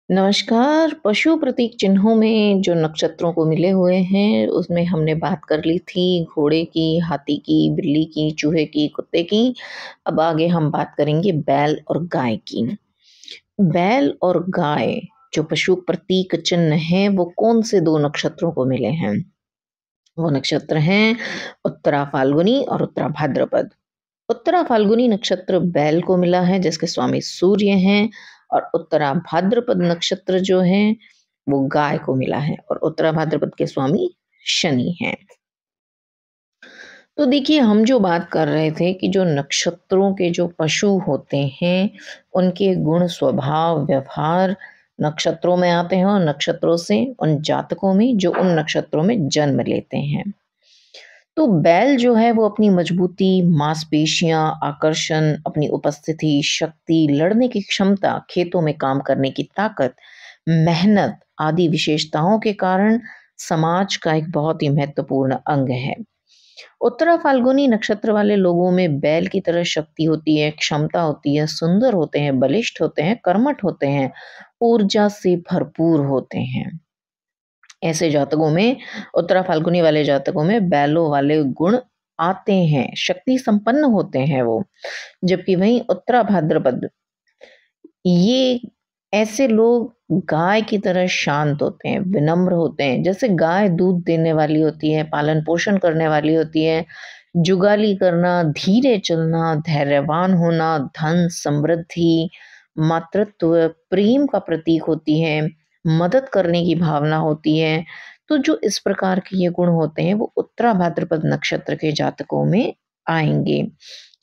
नमस्कार। पशु प्रतीक चिन्हों में जो नक्षत्रों को मिले हुए हैं, उसमें हमने बात कर ली थी घोड़े की, हाथी की, बिल्ली की, चूहे की, कुत्ते की। अब आगे हम बात करेंगे बैल और गाय की। बैल और गाय जो पशु प्रतीक चिन्ह हैं, वो कौन से 2 नक्षत्रों को मिले हैं? वो नक्षत्र हैं उत्तरा फाल्गुनी और उत्तरा भाद्रपद। उत्तरा फाल्गुनी नक्षत्र बैल को मिला है जिसके स्वामी सूर्य हैं, और उत्तरा भाद्रपद नक्षत्र जो है वो गाय को मिला है, और उत्तरा भाद्रपद के स्वामी शनि हैं। तो देखिए, हम जो बात कर रहे थे कि जो नक्षत्रों के जो पशु होते हैं, उनके गुण, स्वभाव, व्यवहार नक्षत्रों में आते हैं, और नक्षत्रों से उन जातकों में जो उन नक्षत्रों में जन्म लेते हैं। तो बैल जो है वो अपनी मजबूती, मांसपेशियाँ, आकर्षण, अपनी उपस्थिति, शक्ति, लड़ने की क्षमता, खेतों में काम करने की ताकत, मेहनत आदि विशेषताओं के कारण समाज का एक बहुत ही महत्वपूर्ण अंग है। उत्तरा फाल्गुनी नक्षत्र वाले लोगों में बैल की तरह शक्ति होती है, क्षमता होती है, सुंदर होते हैं, बलिष्ठ होते हैं, कर्मठ होते हैं, ऊर्जा से भरपूर होते हैं। ऐसे जातकों में, उत्तरा फाल्गुनी वाले जातकों में बैलों वाले गुण आते हैं, शक्ति संपन्न होते हैं वो। जबकि वहीं उत्तरा भाद्रपद, ये ऐसे लोग गाय की तरह शांत होते हैं, विनम्र होते हैं। जैसे गाय दूध देने वाली होती है, पालन-पोषण करने वाली होती है, जुगाली करना, धीरे चलना, धैर्यवान होना, धन, समृद्धि, मातृत्व, प्रेम का प्रतीक होती है, मदद करने की भावना होती है। तो जो इस प्रकार के ये गुण होते हैं, वो उत्तरा भाद्रपद नक्षत्र के जातकों में आएँगे।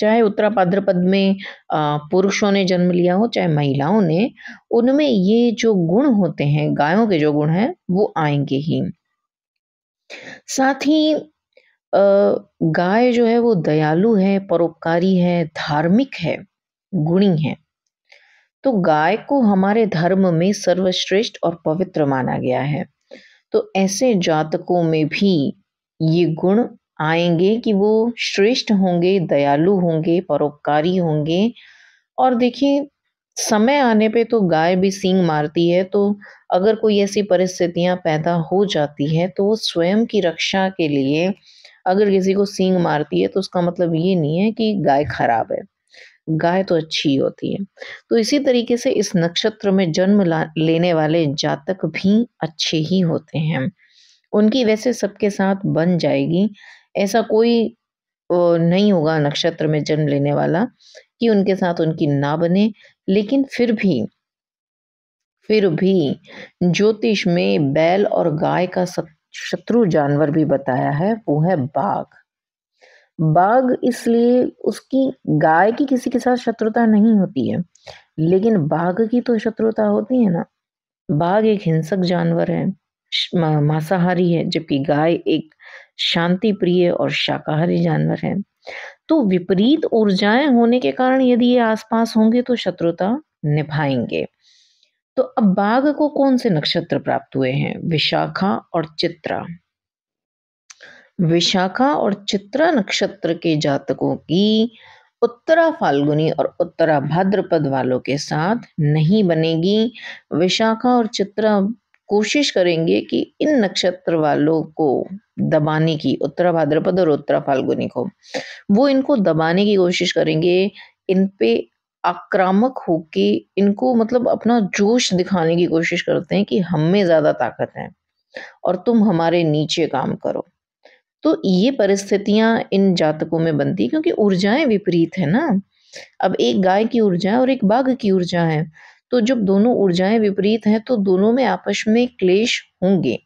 चाहे उत्तरा भाद्रपद में पुरुषों ने जन्म लिया हो, चाहे महिलाओं ने, उनमें ये जो गुण होते हैं, गायों के जो गुण हैं, वो आएँगे ही। साथ ही गाय जो है वो दयालु है, परोपकारी है, धार्मिक है, गुणी है। तो गाय को हमारे धर्म में सर्वश्रेष्ठ और पवित्र माना गया है। तो ऐसे जातकों में भी ये गुण आएँगे कि वो श्रेष्ठ होंगे, दयालु होंगे, परोपकारी होंगे। और देखिए, समय आने पे तो गाय भी सींग मारती है, तो अगर कोई ऐसी परिस्थितियाँ पैदा हो जाती हैं, तो वो स्वयं की रक्षा के लिए अगर किसी को सींग मारती है, तो उसका मतलब ये नहीं है कि गाय खराब है, गाय तो अच्छी होती है। तो इसी तरीके से इस नक्षत्र में जन्म लेने वाले जातक भी अच्छे ही होते हैं। उनकी वैसे सबके साथ बन जाएगी, ऐसा कोई नहीं होगा नक्षत्र में जन्म लेने वाला कि उनके साथ उनकी ना बने। लेकिन फिर भी ज्योतिष में बैल और गाय का शत्रु जानवर भी बताया है, वो है बाघ। बाघ इसलिए, उसकी, गाय की किसी के साथ शत्रुता नहीं होती है, लेकिन बाघ की तो शत्रुता होती है ना। बाघ एक हिंसक जानवर है, मांसाहारी है, जबकि गाय एक शांति प्रिय और शाकाहारी जानवर है। तो विपरीत ऊर्जाएं होने के कारण यदि ये आसपास होंगे तो शत्रुता निभाएंगे। तो अब बाघ को कौन से नक्षत्र प्राप्त हुए हैं? विशाखा और चित्रा। विशाखा और चित्रा नक्षत्र के जातकों की उत्तरा फाल्गुनी और उत्तरा भाद्रपद वालों के साथ नहीं बनेगी। विशाखा और चित्रा कोशिश करेंगे कि इन नक्षत्र वालों को दबाने की, उत्तरा भाद्रपद और उत्तरा फाल्गुनी को, वो इनको दबाने की कोशिश करेंगे, इन पे आक्रामक होके इनको, मतलब अपना जोश दिखाने की कोशिश करते हैं कि हम में ज़्यादा ताकत है और तुम हमारे नीचे काम करो। तो ये परिस्थितियाँ इन जातकों में बनती, क्योंकि ऊर्जाएँ विपरीत है ना। अब एक गाय की ऊर्जा है और एक बाघ की ऊर्जा है। तो जब दोनों ऊर्जाएँ विपरीत हैं, तो दोनों में आपस में क्लेश होंगे।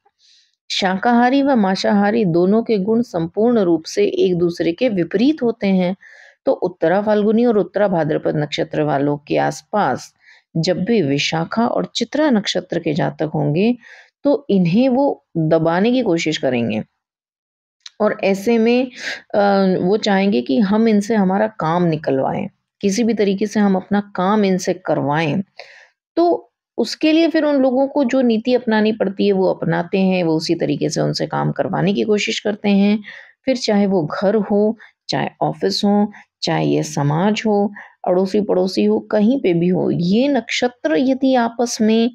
शाकाहारी व मांसाहारी दोनों के गुण संपूर्ण रूप से एक दूसरे के विपरीत होते हैं। तो उत्तरा फाल्गुनी और उत्तरा भाद्रपद नक्षत्र वालों के आसपास जब भी विशाखा और चित्रा नक्षत्र के जातक होंगे, तो इन्हें वो दबाने की कोशिश करेंगे। और ऐसे में वो चाहेंगे कि हम इनसे हमारा काम निकलवाएँ, किसी भी तरीके से हम अपना काम इनसे करवाएँ। तो उसके लिए फिर उन लोगों को जो नीति अपनानी पड़ती है वो अपनाते हैं, वो उसी तरीके से उनसे काम करवाने की कोशिश करते हैं। फिर चाहे वो घर हो, चाहे ऑफ़िस हो, चाहे ये समाज हो, अड़ोसी-पड़ोसी हो, कहीं पे भी हो, ये नक्षत्र यदि आपस में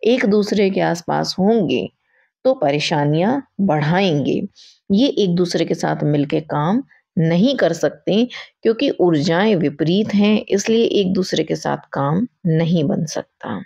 एक दूसरे के आस-पास होंगे, तो परेशानियाँ बढ़ाएँगे। ये एक दूसरे के साथ मिलके काम नहीं कर सकते क्योंकि ऊर्जाएँ विपरीत हैं, इसलिए एक दूसरे के साथ काम नहीं बन सकता।